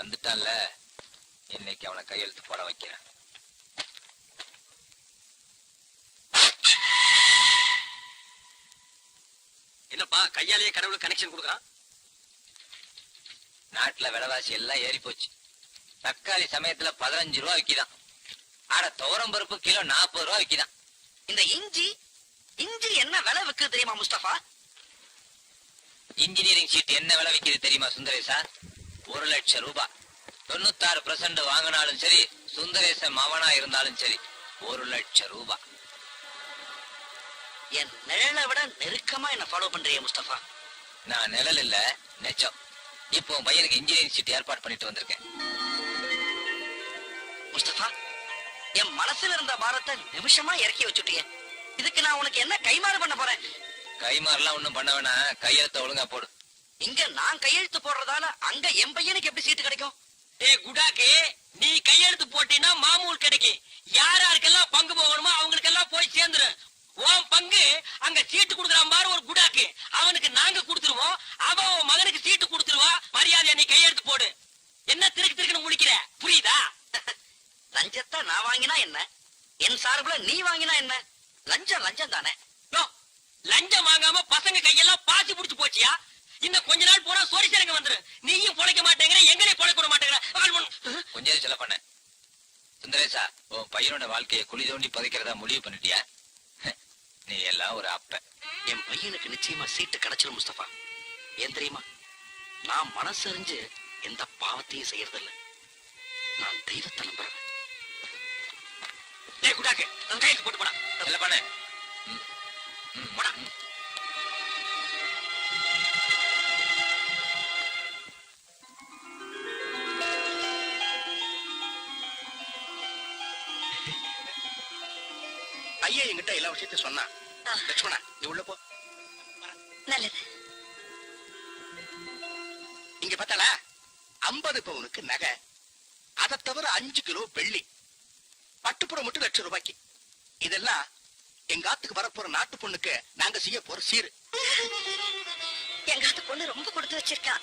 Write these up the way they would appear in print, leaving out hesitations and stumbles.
வந்துட்டான்ல, இன்னைக்கு அவனை கையெழுத்து போட வைக்கிறேன். என்னப்பா கையாலேயே கடவுளுக்கு கனெக்ஷன் கொடுக்குறான்? நாட்டுல விலைவாசி எல்லாம் ஏறி போச்சு. தக்காளி சமயத்துல 15 ரூபா விக்கிதான். ஆட துவரம் பருப்பு கிலோ 40 ரூபா விக்கிதான். இந்த இஞ்சி என்ன விலை விக்குது தெரியுமா முஸ்தபா? இன்ஜினியரிங் சீட் என்ன விலை விக்குது தெரியுமா சுந்தரேசா? 1 லட்சம் ரூபாய். 96% வாங்கினாலும் சரி, சுந்தரேசன் மவனா இருந்தாலும் சரி, 1 லட்சம் ரூபாய். என் நிழலை விட நெருக்கமா என்ன ஃபாலோ பண்றிய முஸ்தபா? நான் நிழல் இல்ல, நெச்சம். இப்போ பையனுக்கு இன்ஜினியரிங் சீட் ஏற்பாடு பண்ணிட்டு வந்திருக்கேன். முஸ்தபா, என் மனசுல இருந்த பாரத்தை நிமிஷமா இறக்கி வச்சுட்டிய. இதுக்கு நான் உனக்கு என்ன கைமாறு பண்ண போறேன்? கைமாறலாம் ஒண்ணும் பண்ண வேணா, கையெழுத்த ஒழுங்கா போடு. இங்க நான் கையெழுத்து போடுறதால அங்க என் பையனுக்கு எப்படி சீட்டு கிடைக்கும்? குடாக்கு, நீ கையெழுத்து போட்டீன்னா மாமூல் கிடைக்கும். யாராருக்கெல்லாம் பங்கு போகணுமோ அவங்களுக்கெல்லாம் போய் சேர்ந்துரு. உன் பங்கு அங்க சீட்டு கொடுக்குற மாதிரி ஒரு குடாக்கு, அவனுக்கு நாங்க கொடுத்துருவோம். அவன் மகனுக்கு சீட்டு கொடுத்துருவா. மரியாதையா நீ கையெழுத்து போடு. என்ன திருக்கு முடிக்கிற, புரியுதா? லஞ்சத்தை நான் வாங்கினா என்ன, என் சார்புல நீ வாங்கினா என்ன? லஞ்சம் தானே. லஞ்சம் வாங்காம பசங்க கையெல்லாம் பாசி புடிச்சு போச்சியா? இன்னும் கொஞ்ச நாள் போனா சொரிசரங்க வந்துரு. நீயும் பொழைக்க மாட்டேங்கிற, எங்களையும் பொழைக்க விட மாட்டேங்கிற. கொஞ்சம் சொல்ல பண்ண சுந்தரேசா, உன் பையனோட வாழ்க்கையை குழி தோண்டி புதைக்கிறதா முடிவு பண்ணிட்டியா? நீ எல்லாம் ஒரு அப்ப. என் பையனுக்கு நிச்சயமா சீட்டு கிடைச்சிடும் முஸ்தபா. ஏன் தெரியுமா? நான் மனசு அறிஞ்சு எந்த பாவத்தையும் செய்யறதில்ல. நான் தெய்வத்தை நம்புறேன். குடாக்கு, கைக்கு போட்டு போடா. சொல்ல பண்ண போடா. ஐயா என்கிட்ட எல்லா விஷயத்தையும் சொன்னா. லட்சுமணா, நீ உள்ள போ. நல்லது. இங்க பார்த்தால 50 பவுனுக்கு நகை, அதை தவிர 5 கிலோ வெள்ளி, பட்டுப்புறம் மட்டும் 1 லட்சம் ரூபாய்க்கு. இதெல்லாம் எங்க ஆத்துக்கு வரப்போற நாட்டு பொண்ணுக்கு நாங்க செய்ய போற சீரு. எங்க ஆத்து பொண்ணு ரொம்ப கொடுத்து வச்சிருக்கா.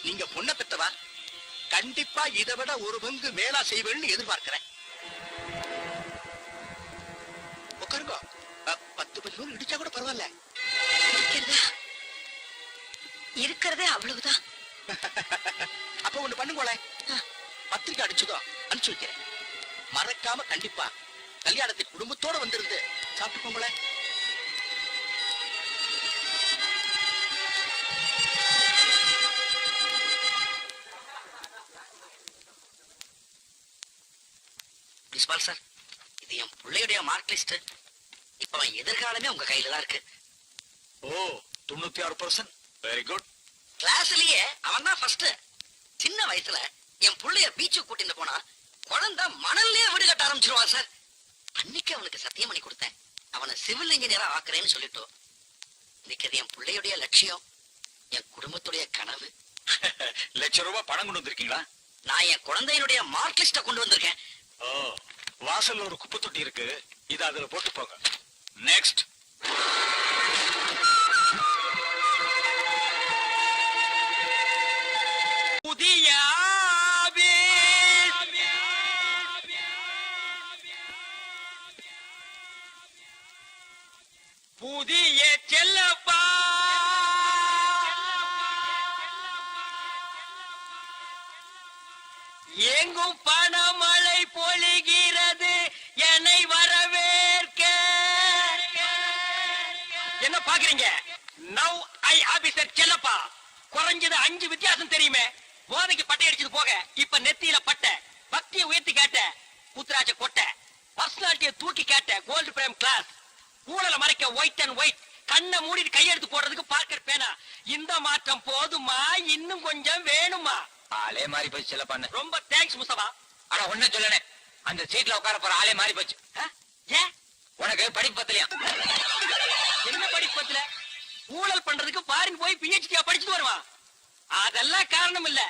நீங்க பொண்ணை பெத்தவா, கண்டிப்பா இதை விட ஒரு பங்கு மேலா செய்வேன்னு எதிர்பார்க்கிறேன். உட்காருங்க. 10 இடிச்சா கூட பரவாயில்ல. இருக்கிறதே அவ்வளவுதான். அப்ப ஒண்ணு பண்ணுங்களே, பத்திரிக்கை அடிச்சதோ அனுப்பிச்சு வைக்கிறேன். மறக்காம கண்டிப்பா கல்யாணத்துக்கு குடும்பத்தோட வந்திருந்து சாப்பிட்டு போங்களே. பிரின்சிபால் சார், இது என் பிள்ளையுடைய மார்க் லிஸ்ட். இப்ப அவன் எதிர்காலமே உங்க கையில தான் இருக்கு. ஓ, 96%. Very good. கிளாஸ்லயே அவன் தான் ஃபர்ஸ்ட். சின்ன வயசுல என் புள்ளைய பீச்சுக்கு கூட்டிட்டு போனா குழந்தை மணல்லயே வீடு கட்ட ஆரம்பிச்சிருவான் சார். அன்னைக்கு அவனுக்கு சத்தியம் பண்ணி கொடுத்தேன், அவனை சிவில் இன்ஜினியரா ஆக்குறேன்னு சொல்லிட்டோம். இன்னைக்கு என் பிள்ளையுடைய லட்சியம், என் குடும்பத்துடைய கனவு. ₹1 லட்சம் பணம் கொண்டு வந்திருக்கீங்களா? நான் என் குழந்தையினுடைய மார்க் லிஸ்ட கொண்டு வந்திருக்கேன். ஓ, வாசல்ல ஒரு குப்பை தொட்டி இருக்கு, இத அதுல போட்டு போங்க. நெக்ஸ்ட். புதிய புதிய செல்லப்பா, எங்கும் பணமழை பொழிகிறது, என்னை வரவேற்க. என்ன பாக்குறீங்க? Now I officer Chellappa. குறைஞ்சது 5 வித்தியாசம் தெரியுமே. போதைக்கு பட்டை அடிச்சது போக இப்ப நெத்தியில பட்டை, பக்தியை உயர்த்தி கேட்ட புத்ராஜ கொட்டை, பர்சனாலிட்டியை தூக்கி கேட்ட கோல்டு பிரேம் கிளாஸ், ஊழலை மறைக்க ஒயிட் அண்ட் ஒயிட், கண்ணை மூடிட்டு கையெடுத்து போடுறதுக்கு பார்க்கர் பேனா. இந்த மாற்றம் போதுமா, இன்னும் கொஞ்சம் வேணுமா? ஆளே மாறி போச்சு செல்ல பண்ண. ரொம்ப தேங்க்ஸ் முஸ்தபா. ஆனா ஒண்ணு சொல்லனே, அந்த சீட்ல உட்கார போற ஆளே மாறி போச்சு. ஏன்? உனக்கு படிப்பு பத்தலையா? என்ன படிப்பு பத்தல? ஊழல் பண்றதுக்கு ஃபாரின் போய் PhD படிச்சுட்டு வருவான். அதெல்லாம் காரணம் இல்ல.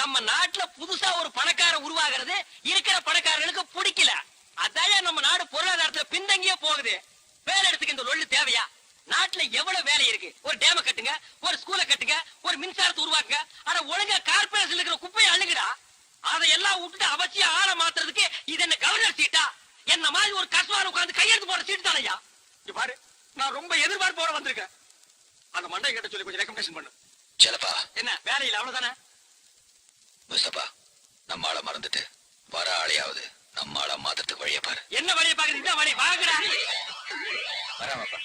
நம்ம நாட்டுல புதுசா ஒரு பணக்கார உருவாகிறது இருக்கிற பணக்காரர்களுக்கு பிடிக்கல. அதான் நம்ம நாடு பொருளாதாரத்துல பின்தங்கியே போகுது. வேலை இடத்துக்கு இந்த லொள்ளு தேவையா? நாட்டுல எவ்வளவு வேலை இருக்கு. ஒரு டேம கட்டுங்க, ஒரு ஸ்கூலை கட்டுங்க, ஒரு மின்சாரத்தை உருவாக்குங்க. ஆனா ஒழுங்கா கார்பரேஷன்ல இருக்கிற குப்பையை அள்ளுங்கடா. அதையெல்லாம் விட்டுட்டு அவசியம் ஆளை மாத்துறதுக்கு இது என்ன கவர்னர் சீட்டா? என்ன மாதிரி ஒரு கஸ்வால உட்கார்ந்து கையெழுத்து போற சீட்டு தானையா? இங்க பாரு, நான் ரொம்ப எதிர்பார்ப்போட வந்திருக்கேன். அந்த மண்டை கிட்ட சொல்லி கொஞ்சம் ரெக்கமெண்டேஷன் பண்ணு. செல்லப்பா என்ன வேலையில் அவ்வளவுதானே? முஸ்தபா, நம்ம ஆளை மறந்துட்டு வர ஆளையாவது நம்ம ஆளை மாத்துறதுக்கு வழியை பாரு. என்ன வழியை பாக்குறீங்க? வழி பாக்குறா. வராமப்பா.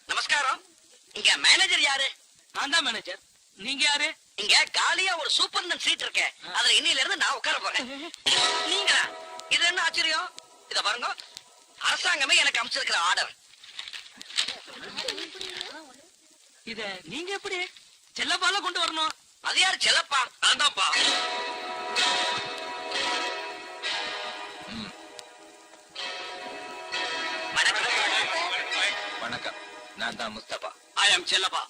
நமஸ்காரம். இங்க மேனேஜர் யாரு? நான் தான் மேனேஜர். நீங்க யாரு? இங்க காலியா ஒரு சூப்பர்டன் சீட் இருக்கு. அதுல இன்னில இருந்து நான் உட்கார போறேன். நீங்களா? இது என்ன ஆச்சரியம்? இத பாருங்க, அரசாங்கமே எனக்கு அமைச்சிருக்கிற ஆர்டர். இத நீங்க எப்படி செல்லப்பால கொண்டு வரணும்? அது யாரு? செல்லப்பா. நான் தான்ப்பா. வணக்கம், நான் தான் முஸ்தபா. ஐ அம் செல்லப்பா.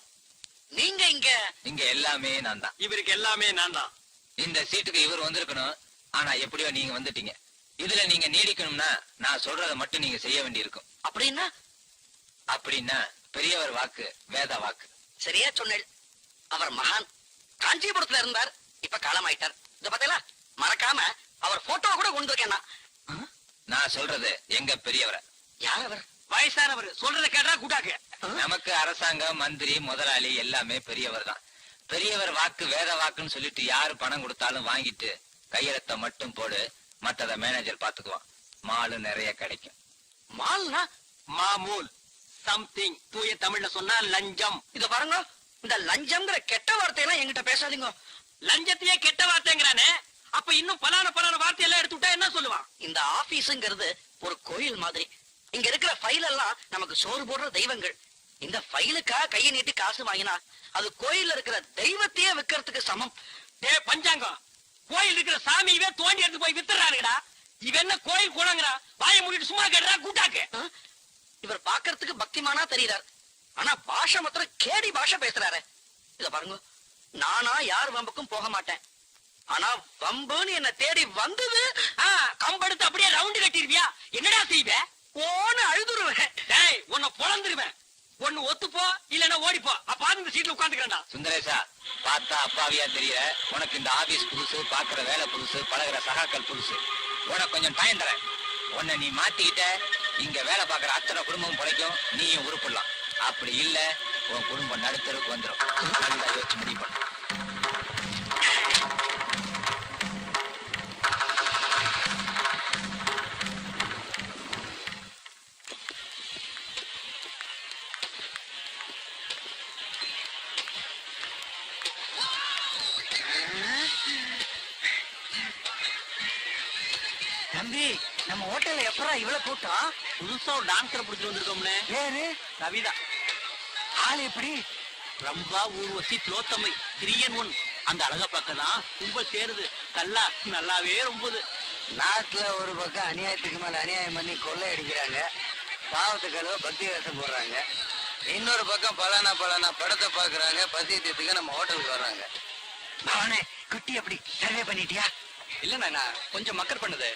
நீங்க இங்க இங்க எல்லாமே நான் தான். இவருக்கு எல்லாமே நான் தான். இந்த சீட்டுக்கு இவர் வந்திருக்கணும். ஆனா எப்படியோ நீங்க வந்துட்டீங்க. இதுல நீங்க நீடிக்கணும்னா நான் சொல்றத மட்டும் நீங்க செய்ய வேண்டி இருக்கும். அப்படின்னா அப்படின்னா பெரியவர் வாக்கு வேத வாக்கு. சரியா சொன்னேன். அவர் மகான். காஞ்சிபுரத்துல இருந்தார், இப்ப காலமாயிட்டார். இத பாத்தீங்களா? மறக்காம அவர் போட்டோ கூட கொண்டு வைக்கணும். நான் சொல்றது எங்க பெரியவரை. யார் அவர்? வயசானவர் சொல்றத கேட்டா கூட்டாக்கு. நமக்கு அரசாங்கம், மந்திரி, முதலாளி எல்லாமே பெரியவர் தான். பெரியவர் வாக்கு வேத வாக்குன்னு சொல்லிட்டு யாரு பணம் கொடுத்தாலும் வாங்கிட்டு கையெழுத்த மட்டும் போடு, மத்தத மேனேஜர் பாத்துக்குவான். மாலு நிறைய கிடைக்கும். மால்னா மாமூல், சம்திங். தூய தமிழ்ல சொன்னா லஞ்சம். இத பாருங்க, இந்த லஞ்சம்ங்கிற கெட்ட வார்த்தையெல்லாம் என்கிட்ட பேசாதீங்க. லஞ்சத்தையே கெட்ட வார்த்தைங்கிறானே, அப்ப இன்னும் பலான வார்த்தையெல்லாம் எடுத்து விட்டா என்ன சொல்லுவான்? இந்த ஆபீஸ்ங்கிறது ஒரு கோயில் மாதிரி. இங்க இருக்கிற ஃபைல் எல்லாம் நமக்கு சோறு போடுற தெய்வங்கள். இந்த ஃபைலுக்கா கையை நீட்டி காசு வாங்கினா அது கோயில்ல இருக்கிற தெய்வத்தையே விக்கிறதுக்கு சமம். டே பஞ்சாங்கம், கோயில் இருக்கிற சாமியவே தோண்டி எடுத்து போய் வித்துறானுடா. இவன் என்ன கோயில் குணங்கிறா? வாயை மூடிட்டு சும்மா கேட்டா கூட்டாக்கு. இவர் பாக்குறதுக்கு பக்திமானா தெரியுறார், ஆனா பாஷை மாத்திரம் கேடி பாஷை பேசுறாரு. இத பாருங்க, நானா யார் வம்புக்கும் போக மாட்டேன். ஆனா வம்புன்னு என்ன தேடி வந்தது, கம்பெடுத்து அப்படியே ரவுண்டு கட்டிருவியா? என்னடா செய்வ? ஓன்னு அழுதுருவேன். டேய், உன்னை பொழந்துருவேன். ஒண்ணு ஒத்துப்போ, இல்லன்னா ஓடிப்போ. அப்ப இந்த சீட்ல உட்காந்துக்கிறா. சுந்தரேசா, பார்த்தா அப்பாவியா தெரியற. உனக்கு இந்த ஆபீஸ் புதுசு, பாக்குற வேலை புதுசு, பழகுற சகாக்கள் புதுசு. உனக்கு கொஞ்சம் டைம் தரேன். உன்னை நீ மாத்திக்கிட்ட இங்க வேலை பாக்குற அத்தனை குடும்பம் பிழைக்கும், நீயும் உருப்பிடலாம். அப்படி இல்ல உன் குடும்பம் நடுத்தருக்கு வந்துடும். நல்லா யோசிச்சு முடிவு பண்ணு. தம்பி, நம்ம ஹோட்டல்ல எப்பரா இவ்வளவு கூட்டம்? புதுசா ஒரு டான்ஸரை பிடிச்சிட்டு வந்திருக்கோம்னே. பேரு கவிதா. ஆள் எப்படி? ரம்பா ஊர்வசி திலோத்தமை 3-in-1. அந்த அழக பக்கம்தான் கும்பல் சேருது. கல்லா நல்லாவே ரொம்பது. நாட்டுல ஒரு பக்கம் அநியாயத்துக்கு மேல அநியாயம் பண்ணி கொள்ளை அடிக்கிறாங்க, பாவத்துக்களோ பக்தி வேஷம் போடுறாங்க. இன்னொரு பக்கம் பலானா படத்தை பாக்குறாங்க, பசி தீர்த்துக்க நம்ம ஹோட்டலுக்கு வர்றாங்க. பவனே, குட்டி அப்படி சர்வே பண்ணிட்டியா? இல்லண்ணா, நான் கொஞ்சம் மக்கர் பண்ணுது.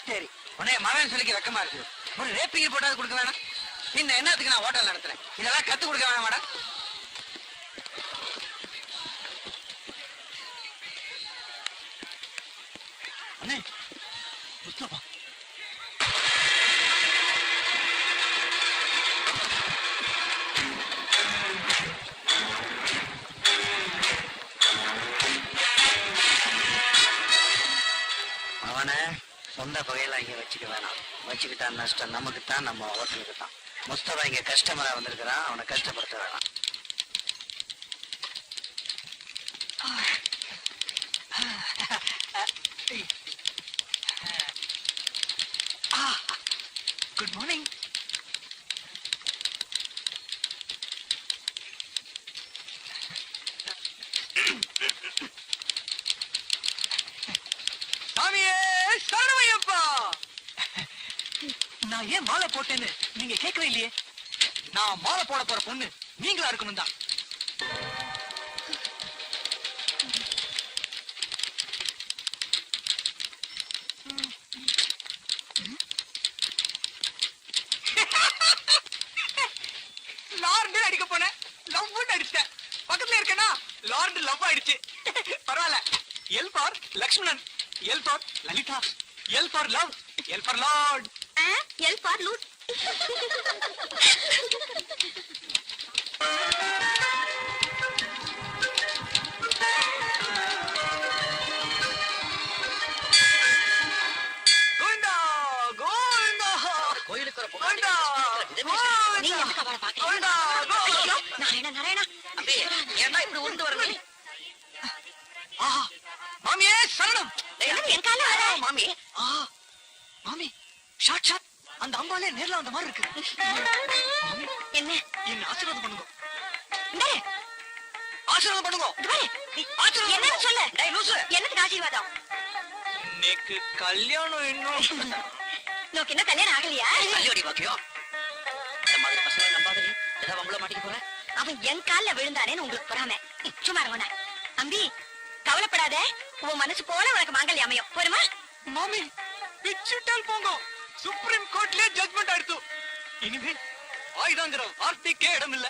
சரி, உன்னைய மகன் சொல்லிக்க வெக்கமா இருக்கு. ஒரு ரேப்பிங்க போட்டாது கொடுக்க வேணாம். இந்த என்னத்துக்கு நான் ஹோட்டல் நடத்துறேன்? இதெல்லாம் கத்து கொடுக்க வேணாம் மேடம். அண்ணே, முஸ்தபா. அவனை சொந்த பகையில இங்க வச்சுக்க வேணாம். வச்சுக்கிட்டா நஷ்டம் நமக்கு தான், நம்ம ஹோட்டலுக்கு தான். முஸ்தபா இங்க கஸ்டமரா வந்திருக்கிறான், அவனை கஷ்டப்படுத்த வேணாம். Good morning. சாமியே சரணமையப்பா. நான் ஏன் மாலை போட்டேன்னு நீங்க கேட்கவே இல்லையே. நான் மாலை போட போற பொண்ணு நீங்களா இருக்கணும் தான். தப்பாயிடுச்சு. பரவாயில்ல. L for Lakshmanan, L for Lalitha, L for love, L for lord. L for loose. Govinda Govinda கோயிலுக்கு ஒரு கோவிந்தா நீங்க எதுக்கு அவளை பாக்குறீங்க? கோவிந்தா ஐயோ, நாராயணா நாராயணா. அம்பி ஏன்டா இப்படி உருண்டு வரணும்? ஆஹா மாமியே சரணம். என்னது என் கால வர? மாமி ஆஹா மாமி ஷாட் ஷாட் அந்த அம்பாலே நேர்ல வந்த மாதிரி இருக்கு. என்ன என்ன ஆசீர்வாதம் பண்ணுங்க, இந்தாரு, ஆசீர்வாதம் பண்ணுங்க. இது பாரு. ஆசீர்வாதம் என்னன்னு சொல்லு. டேய் லூசு. என்னதுக்கு ஆசீர்வாதம்? இன்னைக்கு கல்யாணம் இன்னும் நோக்கு என்ன கல்யாணம் ஆகலையா? கல்யாணி பாக்கியம். இந்த மாதிரி பசங்க நம்பாதீங்க. ஏதாவது வம்பள மாட்டிக்க போற. அவன் என் கால்ல விழுந்தானேன்னு உங்களுக்கு பொறாம. சும்மா இருங்கண்ணா. அம்பி கவலைப்படாத, உன் மனசு போல உனக்கு மாங்கல்யம் அமையும். போருமா? மாமி பிச்சுட்டால் போங்க. சுப்ரீம் கோர்ட்ல ஜட்மெண்ட் ஆயிடுத்து. இனிமே ஆயுதாங்கிற வார்த்தைக்கே இடம் இல்ல.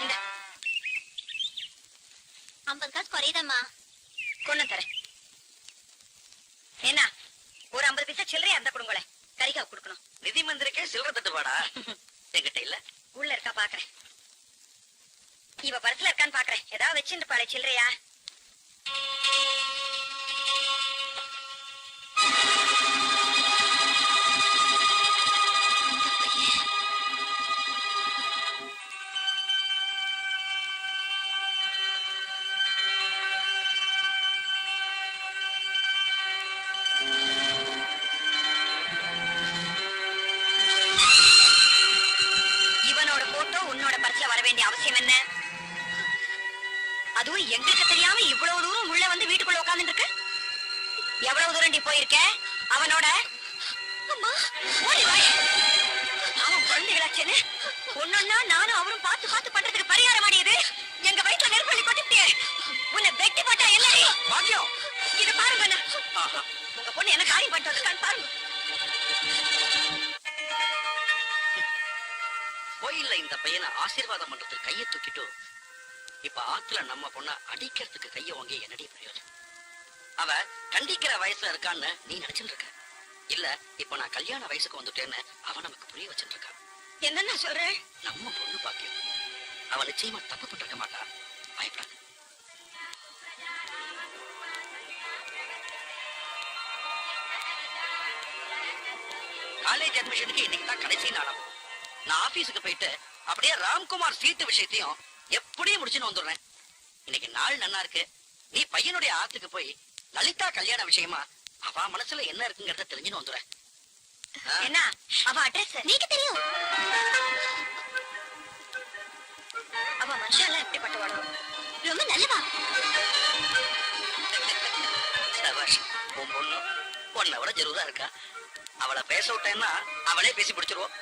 இந்த 50 காசு குறையுதம்மா. கொண்டு தரேன். என்ன ஒரு 50 பைசா சில்லறையா இருந்தா கொடுங்களேன். கறிக்காவு கொடுக்கணும். நிதி மந்திரிக்கே சில்லறை தட்டுப்பாடா? என்கிட்ட இல்ல. உள்ள இருக்கா பாக்குறேன். இவ பர்ஸ்ல இருக்கான்னு பாக்குறேன். ஏதாவது வச்சுட்டு பாரு சில்லறையா. இவனோட போட்டோ உன்னோட பர்ஸ்ல வர வேண்டிய அவசியம் என்ன? அதுவும் எங்களுக்கு தெரியாம இவ்வளவு தூரம் உள்ள வந்து வீட்டுக்குள்ள உட்கார்ந்துட்டு இருக்கு. எவ்வளவு தூரம் நீ போயிருக்க அவனோட? அம்மா ஓடி வா. அவன் குழந்தைகளாச்சேன்னு ஒன்னொன்னா நானும் அவரும் பார்த்து பார்த்து பண்றதுக்கு பரிகாரம் ஆடியது. எங்க வயிற்றுல நெருப்பள்ளி கொட்டிட்டு உன்னை வெட்டி போட்டா என்னடி பாக்கியம் இது பாருங்க அண்ணா. உங்க பொண்ணு என்ன காரியம் பண்ணிட்டு வந்திருக்கான்னு பாருங்க. கோயில்ல இந்த பையனை ஆசீர்வாதம் பண்றதுக்கு கையை தூக்கிட்டு இப்ப ஆத்துல நம்ம பொண்ண அடிக்கிறதுக்கு கைய வாங்கி என்னடி பிரயோஜனம்? அவ கண்டிக்கிற வயசுல இருக்கான்னு நீ நினைச்சுட்டு இருக்க. இல்ல இப்ப நான் கல்யாண வயசுக்கு வந்துட்டேன்னு அவன் நமக்கு புரிய வச்சுட்டு இருக்கான். என்னன்னா சொல்றேன்? நம்ம பொண்ணு பாக்கியம். அவ நிச்சயமா தப்பு பட்டிருக்க மாட்டா. பயப்படாது. காலேஜ் அட்மிஷனுக்கு இன்னைக்கு தான் கடைசி நாளாம். நான் ஆபீஸுக்கு போயிட்டு அப்படியே ராம்குமார் சீட்டு விஷயத்தையும் எப்படியும் முடிச்சுன்னு வந்துடுறேன். இன்னைக்கு நாள் நல்லா இருக்கு. நீ பையனுடைய ஆத்துக்கு போய் லலிதா கல்யாண விஷயமா அவ மனசுல என்ன இருக்குங்கிறத தெரிஞ்சுன்னு வந்துடுறேன். என்ன அவ அட்ரஸ் நீக்கு தெரியும்? அவ மனுஷால எப்படிப்பட்டவாளோ? ரொம்ப நல்லவா. சபாஷ். உன் பொண்ணு உன்னை விட ஜெருதா இருக்கா. அவளை பேச விட்டேன்னா அவளே பேசி பிடிச்சிருவோம்.